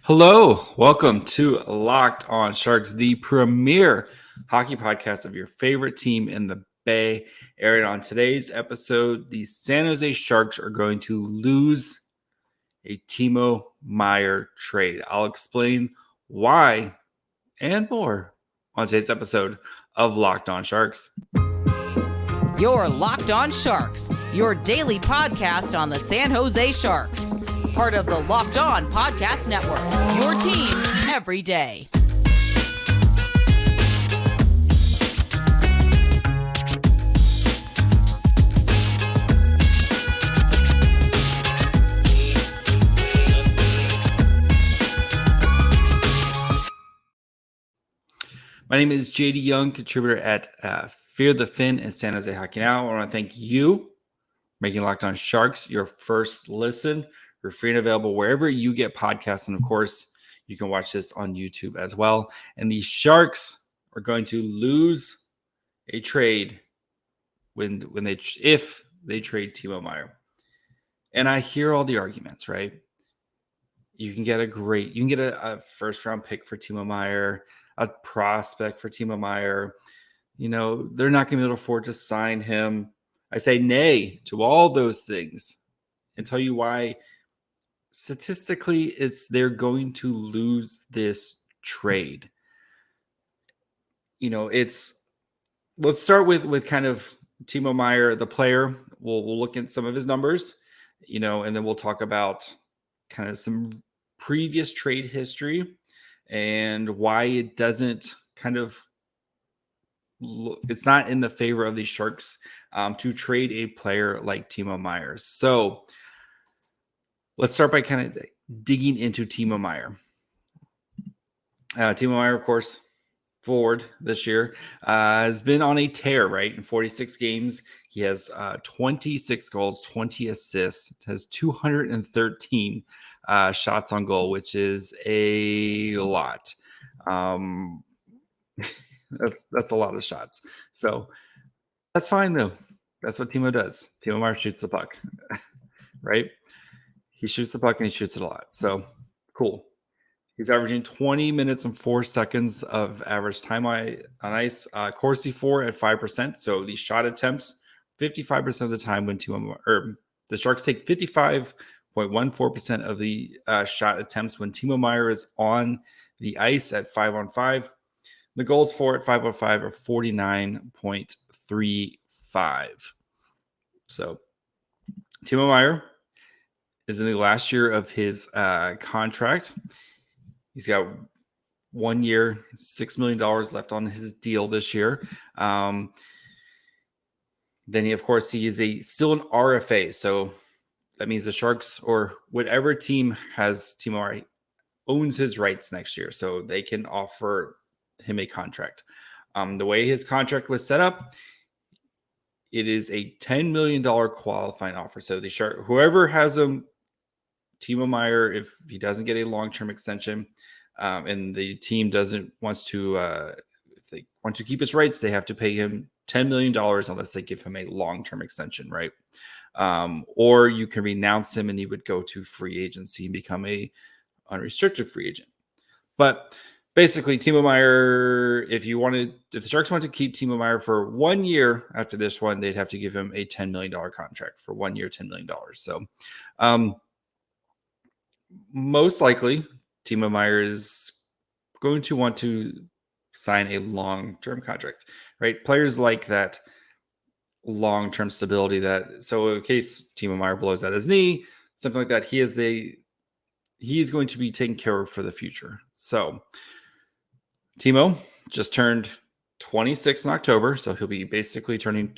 Hello, welcome to Locked On Sharks, the premier hockey podcast of your favorite team in the Bay Area. On today's episode, the San Jose Sharks are going to lose a Timo Meyer trade. I'll explain why and more on today's episode of Locked On Sharks. You're Locked On Sharks, your daily podcast on the San Jose Sharks. Part of the Locked On Podcast Network, your team every day. My name is JD Young, contributor at Fear the Fin and San Jose Hockey Now. I want to thank you for making Locked On Sharks your first listen. We're free and available wherever you get podcasts. And of course, you can watch this on YouTube as well. And the Sharks are going to lose a trade if they trade Timo Meyer. And I hear all the arguments, right? You can get a first round pick for Timo Meyer, a prospect for Timo Meyer. You know, they're not going to be able to afford to sign him. I say nay to all those things and tell you why. Statistically, they're going to lose this trade. You know, let's start with kind of Timo Meyer, the player. We'll look at some of his numbers, you know, and then we'll talk about kind of some previous trade history and why it doesn't it's not in the favor of the Sharks to trade a player like Timo Meyer. So let's start by kind of digging into Timo Meyer. Timo Meyer, of course, forward this year, has been on a tear, right? In 46 games, he has 26 goals, 20 assists, has 213 shots on goal, which is a lot. That's a lot of shots. So that's fine, though. That's what Timo does. Timo Meyer shoots the puck, right? He shoots the puck and he shoots it a lot. So cool. He's averaging 20 minutes and 4 seconds of average time on ice. Corsi 4 at 5%. So the shot attempts 55% of the time when the Sharks take 55.14% of the shot attempts when Timo Meyer is on the ice at 5-on-5. The goals for at 5-on-5 are 49.35. So Timo Meyer is in the last year of his contract. He's got 1 year, $6 million left on his deal this year. Then he is still an RFA. So that means the Sharks or whatever team has Timo Meyer owns his rights next year. So they can offer him a contract. The way his contract was set up, it is a $10 million qualifying offer. So the Shark, whoever has him, Timo Meyer, if he doesn't get a long-term extension and the team if they want to keep his rights, they have to pay him $10 million unless they give him a long-term extension, right? Or you can renounce him and he would go to free agency and become a unrestricted free agent. But basically, Timo Meyer, if the Sharks want to keep Timo Meyer for 1 year after this one, they'd have to give him a $10 million contract for 1 year, $10 million. So, most likely, Timo Meyer is going to want to sign a long-term contract, right? Players like that long-term stability so in case Timo Meyer blows out his knee, something like that, he is going to be taken care of for the future. So Timo just turned 26 in October, so he'll be basically turning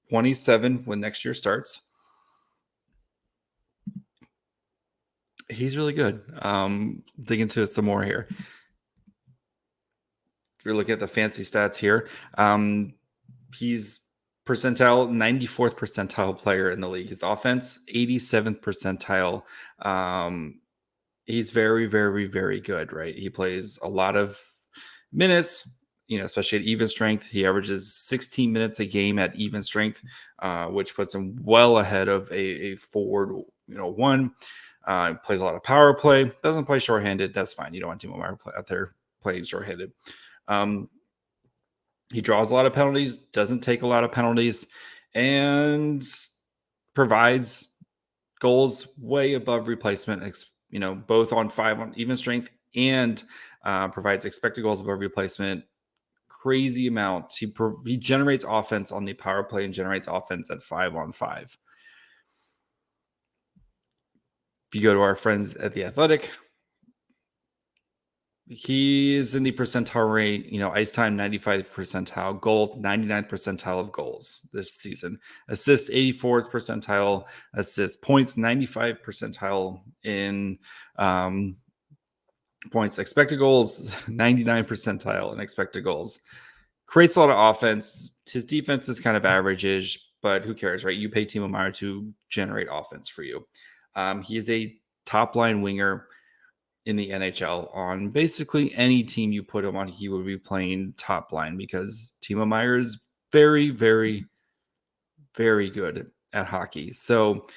27 when next year starts. He's really good. Dig into it some more here. If you're looking at the fancy stats here, he's 94th percentile player in the league. His offense, 87th percentile. He's very, very, very good, right? He plays a lot of minutes, especially at even strength. He averages 16 minutes a game at even strength, which puts him well ahead of a forward, one. Plays a lot of power play. Doesn't play shorthanded. That's fine. You don't want Timo Meyer out there playing shorthanded. He draws a lot of penalties, doesn't take a lot of penalties, and provides goals way above replacement, both on 5 on even strength, and provides expected goals above replacement. Crazy amounts. He generates offense on the power play and generates offense at 5 on 5. If you go to our friends at The Athletic, he is in the percentile rate, ice time 95th percentile, goals 99th percentile of goals this season, assists 84th percentile, assists points 95th percentile in points, expected goals 99 percentile in expected goals. Creates a lot of offense. His defense is kind of average-ish, but who cares, right? You pay Timo Meyer to generate offense for you. He is a top-line winger in the NHL. On basically any team you put him on, he would be playing top line because Timo Meyer is very, very, very good at hockey. So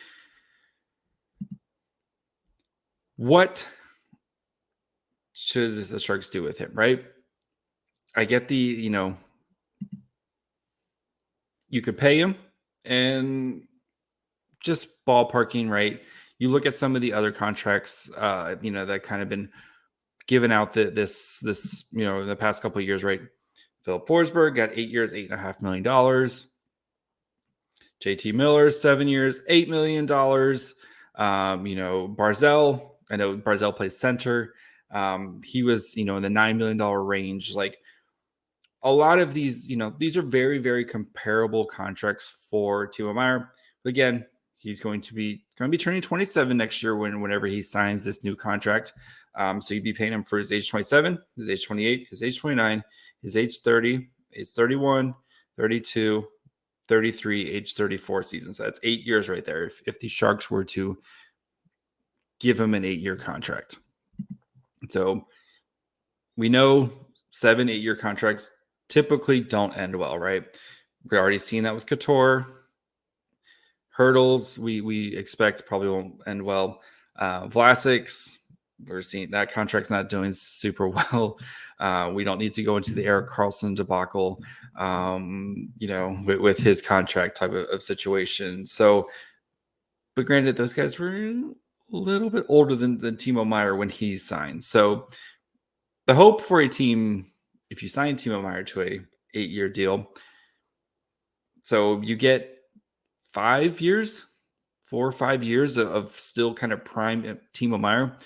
what should the Sharks do with him, right? I get you could pay him and just ballparking, right? You look at some of the other contracts, that kind of been given out this in the past couple of years, right? Philip Forsberg got 8 years, $8.5 million. JT Miller, 7 years, $8 million. Barzell, I know Barzell plays center. He was, in the $9 million range. Like a lot of these, these are very, very comparable contracts for Timo Meyer. But again, he's going to be turning 27 next year whenever he signs this new contract. So you'd be paying him for his age 27, his age 28, his age 29, his age 30, age 31, 32, 33, age 34 season. So that's 8 years right there. If the Sharks were to give him an 8-year contract. So we know 7-8-year contracts typically don't end well, right? We're already seeing that with Couture. Hurdles, we expect probably won't end well. Vlasic's, we're seeing that contract's not doing super well. We don't need to go into the Erik Karlsson debacle, with his contract type of situation. So, but granted, those guys were a little bit older than Timo Meyer when he signed. So the hope for a team, if you sign Timo Meyer to a 8-year deal, so you get 4 or 5 years of still kind of prime Timo Meyer.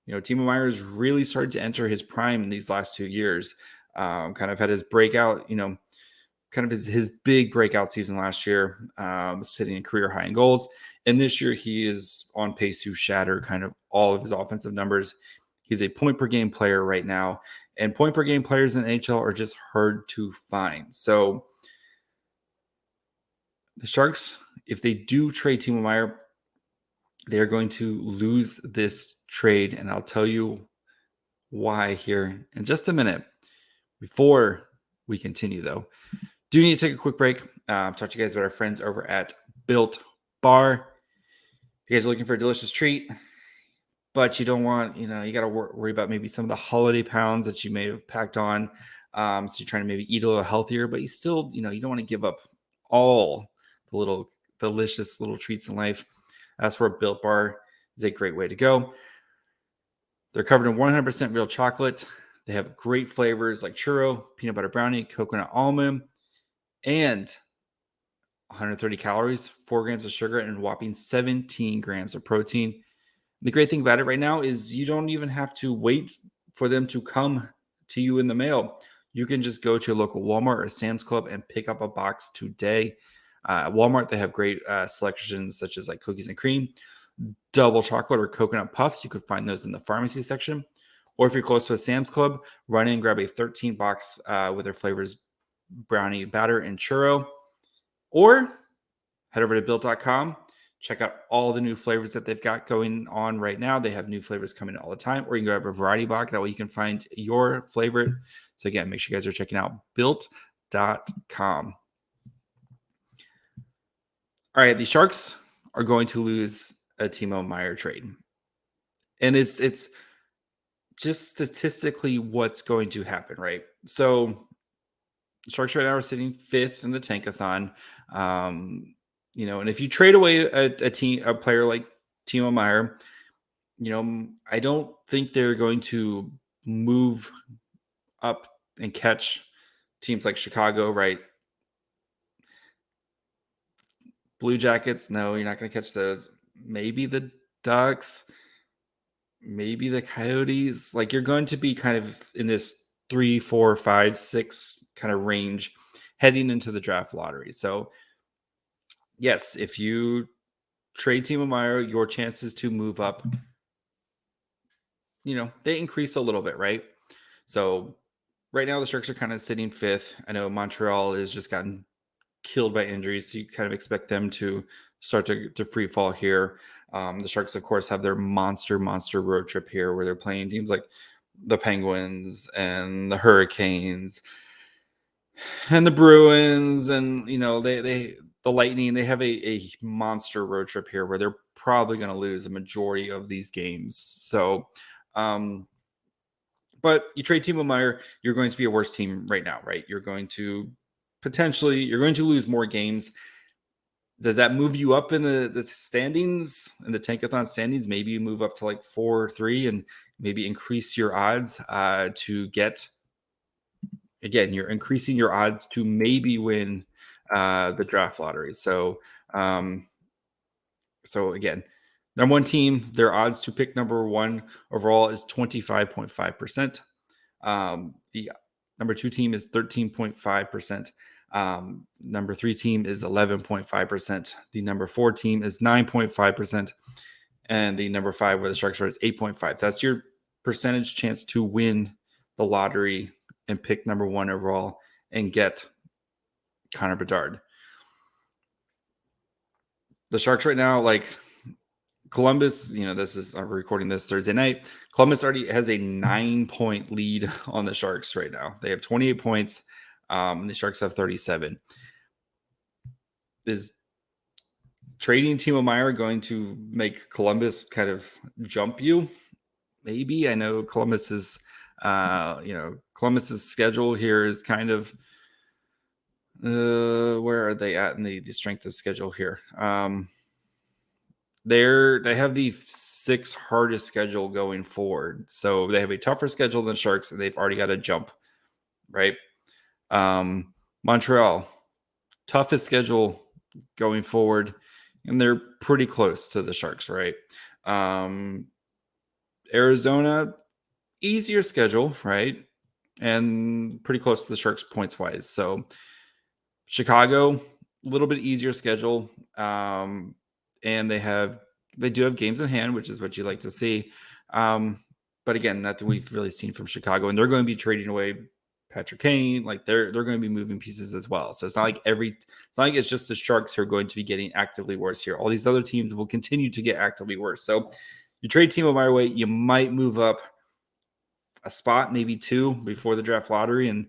Timo Meyer has really started to enter his prime in these last 2 years. Kind of had his breakout, kind of his big breakout season last year, sitting in career high in goals. And this year he is on pace to shatter kind of all of his offensive numbers. He's a point per game player right now. And point per game players in the NHL are just hard to find. So the Sharks, if they do trade Timo Meyer, they're going to lose this trade. And I'll tell you why here in just a minute. Before we continue, though, do need to take a quick break. Talk to you guys about our friends over at Built Bar. If you guys are looking for a delicious treat, but you don't want, you got to worry about maybe some of the holiday pounds that you may have packed on. So you're trying to maybe eat a little healthier, but you still, you don't want to give up all the little delicious little treats in life. That's where Built Bar is a great way to go. They're covered in 100% real chocolate. They have great flavors like churro, peanut butter brownie, coconut almond, and 130 calories, 4 grams of sugar, and a whopping 17 grams of protein. The great thing about it right now is you don't even have to wait for them to come to you in the mail. You can just go to your local Walmart or Sam's Club and pick up a box today. At Walmart, they have great selections such as like cookies and cream, double chocolate, or coconut puffs. You could find those in the pharmacy section. Or if you're close to a Sam's Club, run in and grab a 13 box with their flavors, brownie, batter, and churro. Or head over to Built.com. Check out all the new flavors that they've got going on right now. They have new flavors coming all the time. Or you can grab a variety box. That way you can find your favorite. So again, make sure you guys are checking out Built.com. All right, the Sharks are going to lose a Timo Meyer trade. And it's just statistically what's going to happen, right? So Sharks right now are sitting 5th in the tankathon. And if you trade away a player like Timo Meyer, I don't think they're going to move up and catch teams like Chicago, right? Blue Jackets, no, you're not going to catch those. Maybe the Ducks, maybe the Coyotes. Like, you're going to be kind of in this 3, 4, 5, 6 kind of range heading into the draft lottery. So, yes, if you trade Timo Meyer, your chances to move up, they increase a little bit, right? So, right now the Sharks are kind of sitting 5th. I know Montreal has just gotten killed by injuries, so you kind of expect them to start to free fall here. The Sharks, of course, have their monster road trip here where they're playing teams like the Penguins and the Hurricanes and the Bruins, and they the Lightning. They have a monster road trip here where they're probably going to lose a majority of these games. So, but you trade Timo Meyer, you're going to be a worse team right now, right? You're going to lose more games. Does that move you up in the standings, in the tankathon standings? Maybe you move up to like 4-3 and maybe increase your odds to get. Again, you're increasing your odds to maybe win the draft lottery. So again, number one team, their odds to pick number one overall is 25.5%. The number two team is 13.5%. Number three team is 11.5%. The number four team is 9.5%. And the number five, where the Sharks are, is 8.5. So that's your percentage chance to win the lottery and pick number one overall and get Connor Bedard. The Sharks right now, like Columbus, I'm recording this Thursday night. Columbus already has a 9-point lead on the Sharks right now. They have 28 points. And the Sharks have 37. Is trading Timo Meyer going to make Columbus kind of jump you? Maybe. I know Columbus's schedule here is kind of where are they at in the strength of schedule here? They have the 6th hardest schedule going forward. So they have a tougher schedule than the Sharks, and they've already got to jump, right? Montreal, toughest schedule going forward, and they're pretty close to the Sharks, right? Arizona, easier schedule, right? And pretty close to the Sharks points wise. So Chicago, a little bit easier schedule. And they do have games in hand, which is what you like to see. But again, nothing we've really seen from Chicago, and they're going to be trading away Patrick Kane. Like they're going to be moving pieces as well. So it's not like it's just the Sharks who are going to be getting actively worse here. All these other teams will continue to get actively worse. So you trade Timo Meyer away, you might move up a spot, maybe 2 before the draft lottery, and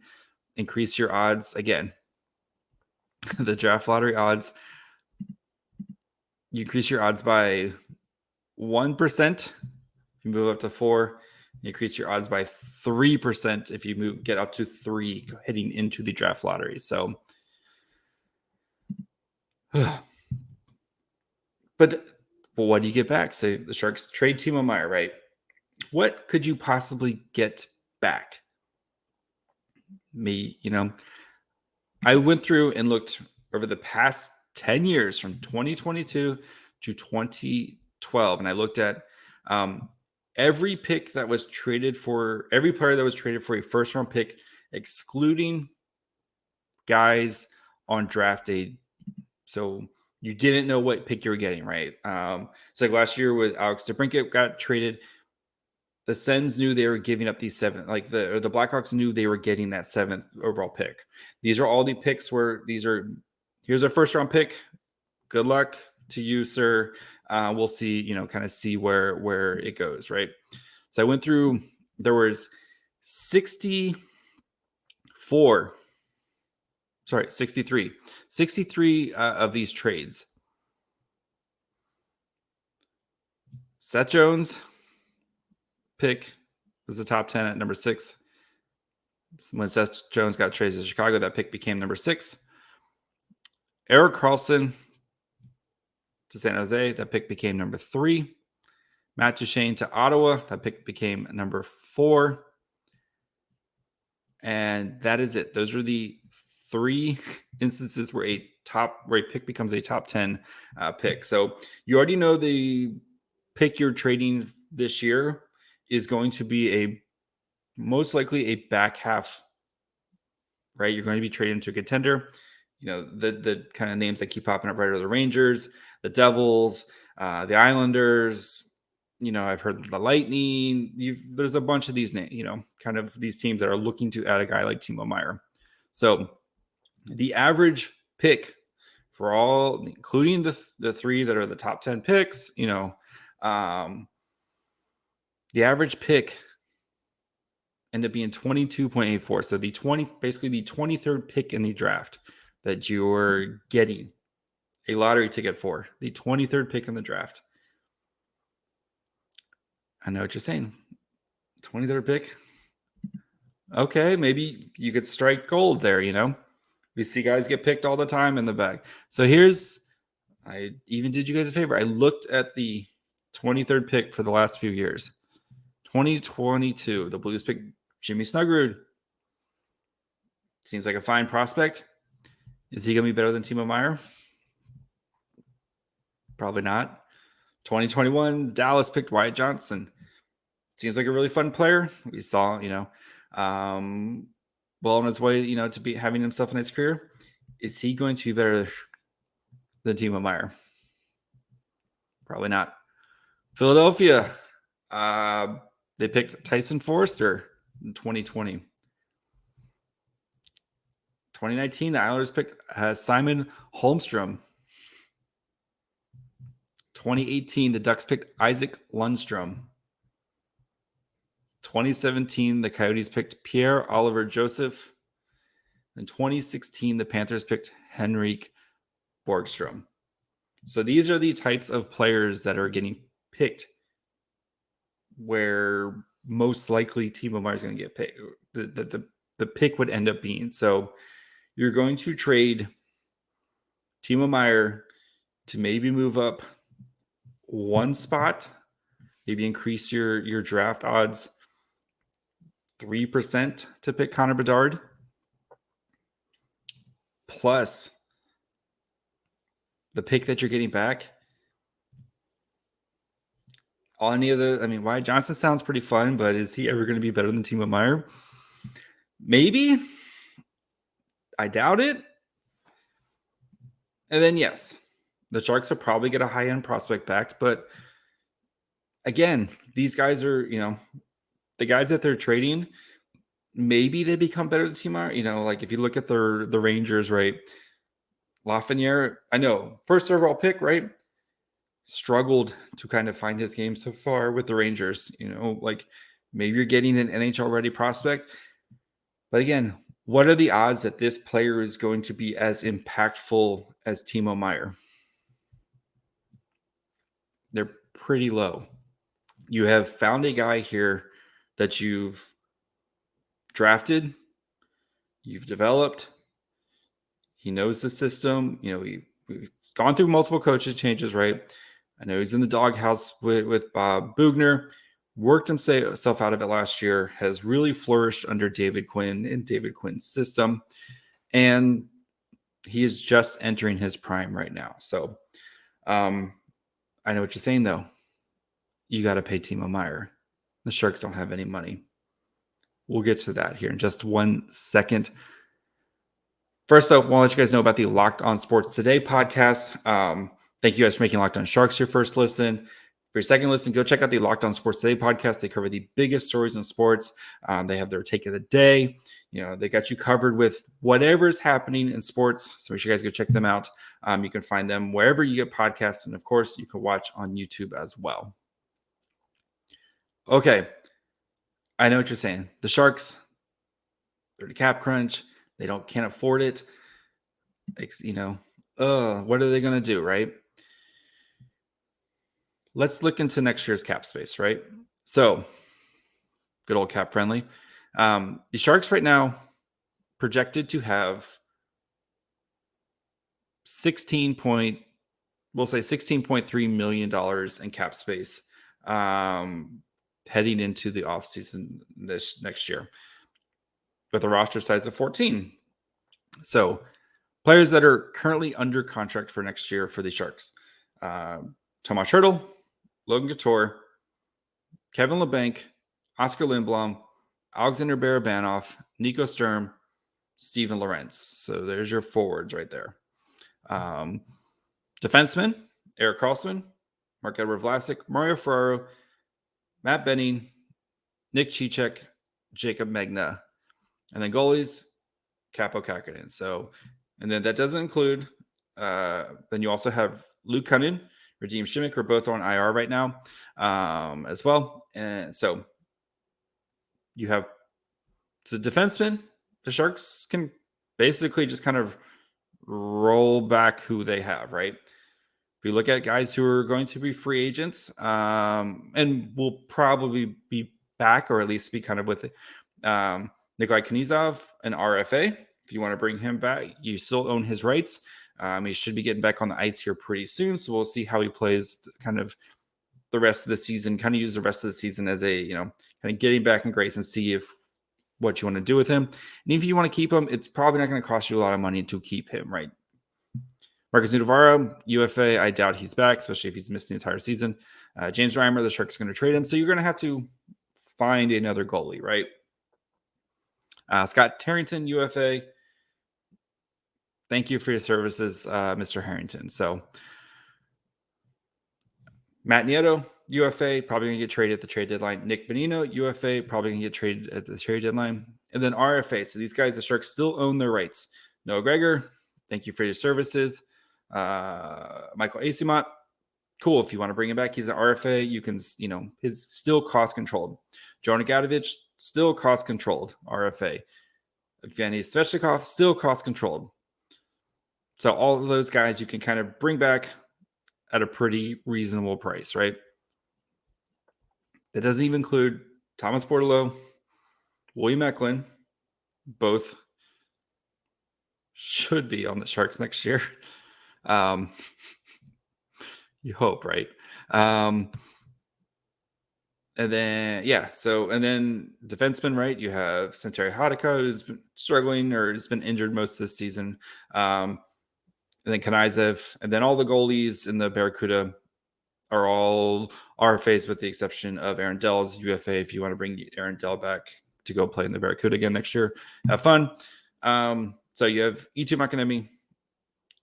increase your odds again. The draft lottery odds, you increase your odds by 1%. You move up to 4. You increase your odds by 3% if you get up to 3 heading into the draft lottery. So, but what do you get back? Say the Sharks trade Timo Meyer, right? What could you possibly get back? I went through and looked over the past 10 years from 2022 to 2012, and I looked at every pick that was traded for, every player that was traded for a first-round pick, excluding guys on draft day. So you didn't know what pick you were getting, right? It's like last year with Alex DeBrincat got traded. The Sens knew they were giving up these 7, like the Blackhawks knew they were getting that 7th overall pick. These are all the picks where here's a first-round pick. Good luck to you, sir. We'll see, kind of see where it goes, right? So I went through, there was 63 of these trades. Seth Jones, pick was the top 10 at number 6. When Seth Jones got traded to Chicago, that pick became number 6. Erik Karlsson to San Jose, that pick became number 3. Matt Duchene to Ottawa, that pick became number 4. And that is it. Those are the 3 instances where a pick becomes a top 10 pick. So you already know the pick you're trading this year is going to be most likely a back half, right? You're going to be trading to a contender. The kind of names that keep popping up right are the Rangers, the Devils, the Islanders. I've heard the Lightning. There's a bunch of these names, kind of these teams that are looking to add a guy like Timo Meyer. So the average pick for all, including the 3 that are the top 10 picks, the average pick ended up being 22.84. So basically the 23rd pick in the draft that you're getting a lottery ticket for, the 23rd pick in the draft. I know what you're saying. 23rd pick. Okay, maybe you could strike gold there, We see guys get picked all the time in the back. So I even did you guys a favor. I looked at the 23rd pick for the last few years. 2022, the Blues picked Jimmy Snuggerud. Seems like a fine prospect. Is he going to be better than Timo Meyer? Probably not. 2021, Dallas picked Wyatt Johnson. Seems like a really fun player. We saw, well on his way, to be having himself a nice career. Is he going to be better than Timo Meyer? Probably not. Philadelphia, they picked Tyson Forster in 2020. 2019, the Islanders picked Simon Holmstrom. 2018, the Ducks picked Isaac Lundstrom. 2017, the Coyotes picked Pierre-Olivier Joseph. In 2016, the Panthers picked Henrik Borgstrom. So these are the types of players that are getting picked where most likely Timo Meyer is going to get picked. The pick would end up being. So you're going to trade Timo Meyer to maybe move up one spot, maybe increase your draft odds 3% to pick Connor Bedard, plus the pick that you're getting back. Wyatt Johnson sounds pretty fun, but is he ever going to be better than Timo Meyer? Maybe. I doubt it. And then, yes, the Sharks will probably get a high-end prospect back. But again, these guys are, the guys that they're trading, maybe they become better than Timo Meyer. Like if you look at the Rangers, right? Lafreniere, I know, first overall pick, right? Struggled to kind of find his game so far with the Rangers. Like maybe you're getting an NHL ready prospect. But again, what are the odds that this player is going to be as impactful as Timo Meyer? They're pretty low. You have found a guy here that you've drafted, you've developed. He knows the system. We've gone through multiple coaches changes, right? I know he's in the doghouse with Bob Bugner. Worked himself out of it last year, has really flourished under David Quinn in David Quinn's system. And he is just entering his prime right now. So I know what you're saying, though. You got to pay Timo Meyer. The Sharks don't have any money. We'll get to that here in just 1 second. First up, I want to let you guys know about the Locked On Sports Today podcast. Thank you guys for making Locked On Sharks your first listen. For your second listen, go check out the Locked On Sports Today podcast. They cover the biggest stories in sports. They have their take of the day. They got you covered with whatever is happening in sports. So make sure you guys go check them out. You can find them wherever you get podcasts. And of course, you can watch on YouTube as well. Okay. I know what you're saying. The Sharks, they're the cap crunch. They can't afford it. What are they going to do, right? Let's look into next year's cap space, right? So good old cap friendly. The Sharks right now projected to have $16.3 million in cap space heading into the offseason this next year, with a roster size of 14. So players that are currently under contract for next year for the Sharks: Tomas Hertl, Logan Couture, Kevin LeBanc, Oscar Lindblom, Alexander Barabanov, Nico Sturm, Steven Lorentz. So there's your forwards right there. Defensemen: Eric Carlson, Mark-Edward Vlasic, Mario Ferraro, Matt Benning, Nick Cicek, Jacob Megna. And then goalies: Capo Kakinen. So, and then that doesn't include, then you also have Luke Cunnin, Radim Shimmick, are both on IR right now as well. And so you have the defensemen. The Sharks can basically just kind of roll back who they have, right? If you look at guys who are going to be free agents, and will probably be back, or at least be kind of with Nikolai Knizov, an RFA. If you want to bring him back, you still own his rights. He should be getting back on the ice here pretty soon, so we'll see how he plays kind of the rest of the season. Kind of use the rest of the season as a, kind of getting back in grace and see if what you want to do with him. And if you want to keep him, it's probably not going to cost you a lot of money to keep him, right? Marcus Nudavaro, UFA, I doubt he's back, especially if he's missed the entire season. James Reimer, the Sharks are going to trade him, so you're going to have to find another goalie, right? Scott Harrington, UFA. Thank you for your services, Mr. Harrington. So Matt Nieto, UFA, probably going to get traded at the trade deadline. Nick Bonino, UFA, probably going to get traded at the trade deadline. And then RFA. So these guys, the Sharks still own their rights. Noah Gregor, thank you for your services. Michael Asimont, cool. If you want to bring him back, he's an RFA. You can, his still cost controlled. Jonah Gadovich, still cost controlled, RFA. Evgeny Svechnikov, still cost controlled. So all of those guys you can kind of bring back at a pretty reasonable price, right? It doesn't even include Thomas Bordeleau, William Eklund, both should be on the Sharks next year. You hope, right? And then, and then defenseman, right? You have Santeri Hadaka, who's been struggling or has been injured most of this season. And then Kanizev, and then all the goalies in the Barracuda are all RFAs with the exception of Aaron Dell's UFA. If you want to bring Aaron Dell back to go play in the Barracuda again next year, have fun. So you have Itu Makanemi,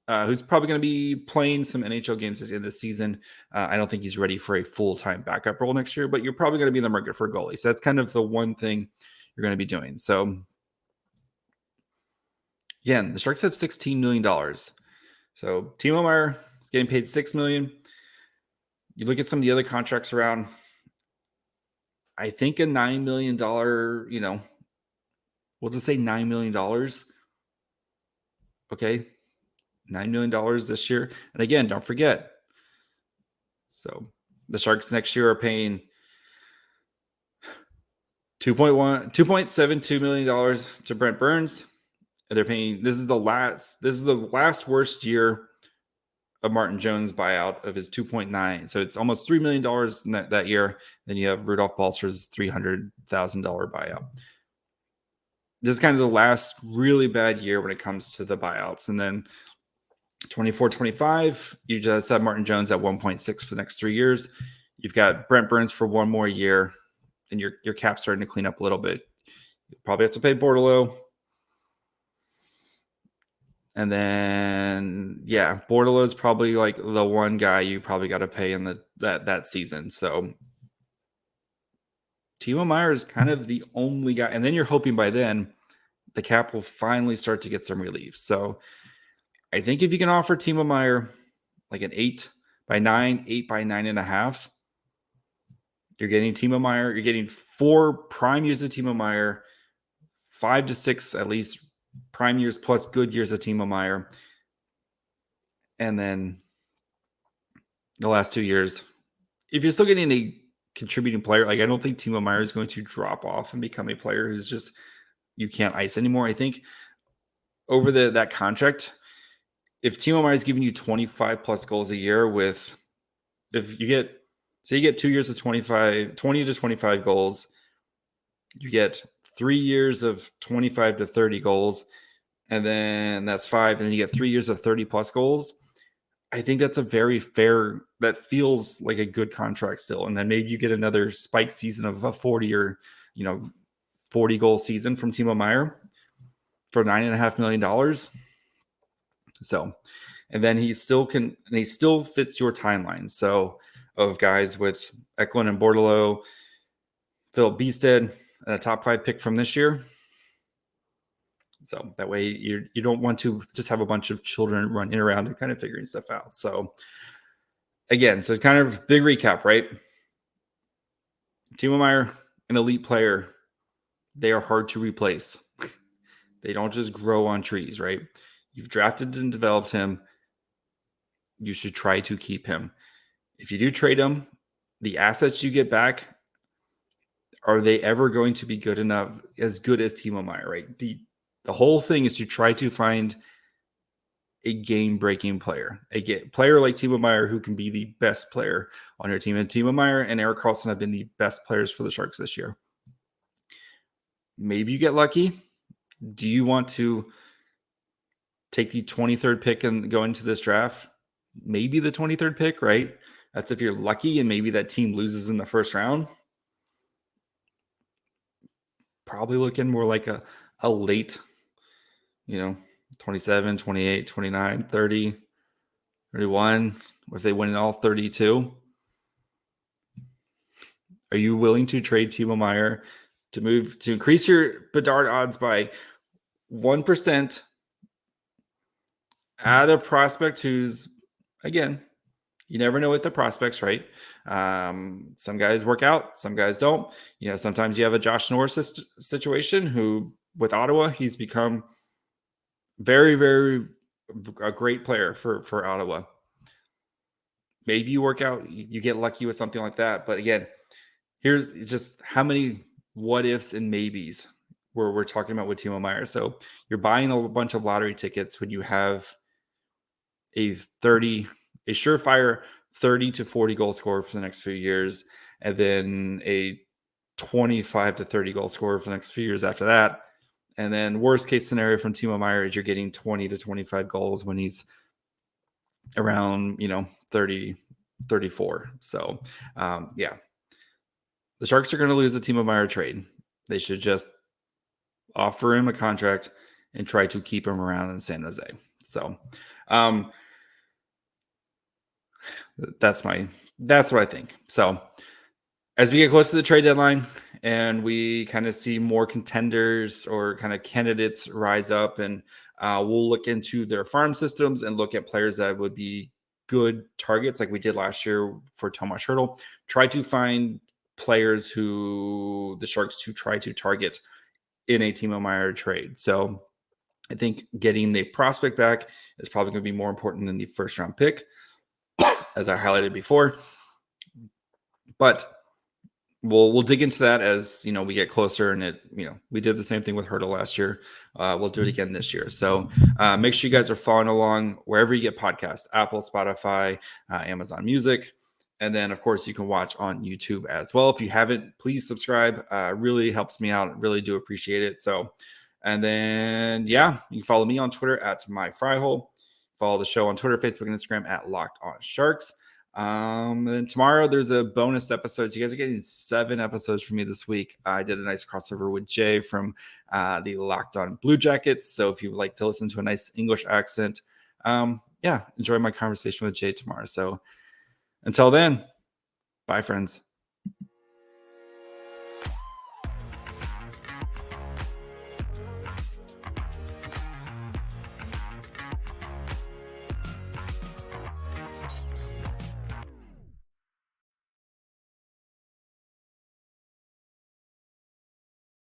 who's probably going to be playing some NHL games in this season. I don't think he's ready for a full-time backup role next year, but you're probably going to be in the market for a goalie. So that's kind of the one thing you're going to be doing. So again, the Sharks have $16 million. So Timo Meyer is getting paid $6 million. You look at some of the other contracts around, I think a $9 million, we'll just say $9 million. Okay. $9 million this year. And again, don't forget. So the Sharks next year are paying $2.72 million to Brent Burns. And they're paying, this is the last worst year of Martin Jones' buyout of his 2.9. So it's almost $3 million that year. Then you have Rudolph Balcer's $300,000 buyout. This is kind of the last really bad year when it comes to the buyouts. And then 24-25, you just have Martin Jones at 1.6 for the next 3 years. You've got Brent Burns for one more year, and your cap's starting to clean up a little bit. You probably have to pay Bordeleau. And then, Bordeleau is probably like the one guy you probably got to pay in that season. So Timo Meyer is kind of the only guy. And then you're hoping by then the cap will finally start to get some relief. So I think if you can offer Timo Meyer like an 8 by 9, 8 by 9.5, you're getting Timo Meyer. You're getting 4 prime years of Timo Meyer, 5 to 6 at least prime years plus good years of Timo Meyer. And then the last 2 years, if you're still getting a contributing player. Like, I don't think Timo Meyer is going to drop off and become a player who's just, you can't ice anymore. I think over that contract, if Timo Meyer is giving you 25 plus goals a year if you get 2 years of 20 to 25 goals, you get 3 years of 25 to 30 goals, and then that's 5, and then you get 3 years of 30 plus goals. I think that's a very fair, that feels like a good contract still. And then maybe you get another spike season of a 40 or, 40 goal season from Timo Meyer for $9.5 million. So, and then he still fits your timeline. So, of guys with Eklund and Bordelot, Phil Beested, and a top 5 pick from this year. So that way you don't want to just have a bunch of children running around and kind of figuring stuff out. So again, so kind of big recap, right? Timo Meyer, an elite player. They are hard to replace. They don't just grow on trees, right? You've drafted and developed him. You should try to keep him. If you do trade him, the assets you get back, are they ever going to be as good as Timo Meyer, right? The whole thing is to try to find a game-breaking player, a player like Timo Meyer who can be the best player on your team. And Timo Meyer and Erik Karlsson have been the best players for the Sharks this year. Maybe you get lucky. Do you want to take the 23rd pick and go into this draft? Maybe the 23rd pick, right? That's if you're lucky, and maybe that team loses in the first round. Probably looking more like a late, 27, 28, 29, 30, 31, if they win all 32. Are you willing to trade Timo Meyer to increase your Bedard odds by 1%, add a prospect who's, again, you never know with the prospects, right? Some guys work out, some guys don't. Sometimes you have a Josh Norris situation who, with Ottawa, he's become very, very a great player for Ottawa. Maybe you work out, you get lucky with something like that. But again, here's just how many what ifs and maybes we're talking about with Timo Meyer. So you're buying a bunch of lottery tickets when you have a surefire 30 to 40 goal scorer for the next few years, and then a 25 to 30 goal scorer for the next few years after that. And then worst case scenario from Timo Meyer is you're getting 20 to 25 goals when he's around, 30, 34. So, yeah. The Sharks are going to lose a Timo Meyer trade. They should just offer him a contract and try to keep him around in San Jose. So, that's what I think. So as we get close to the trade deadline and we kind of see more contenders or kind of candidates rise up, and we'll look into their farm systems and look at players that would be good targets like we did last year for Tomas Hertl. Try to find players who the Sharks to try to target in a Timo Meyer trade. So I think getting the prospect back is probably going to be more important than the first round pick, as I highlighted before. But we'll dig into that as we get closer, and we did the same thing with Hertl last year. We'll do it again this year. So make sure you guys are following along wherever you get podcasts: Apple, Spotify, Amazon Music. And then, of course, you can watch on YouTube as well. If you haven't, please subscribe. Really helps me out. Really do appreciate it. So, and then, yeah, you can follow me on Twitter at MyFryhole. Follow the show on Twitter, Facebook, and Instagram at Locked On Sharks. And tomorrow there's a bonus episode. So you guys are getting 7 episodes from me this week. I did a nice crossover with Jay from the Locked On Blue Jackets. So if you would like to listen to a nice English accent, enjoy my conversation with Jay tomorrow. So until then, bye, friends.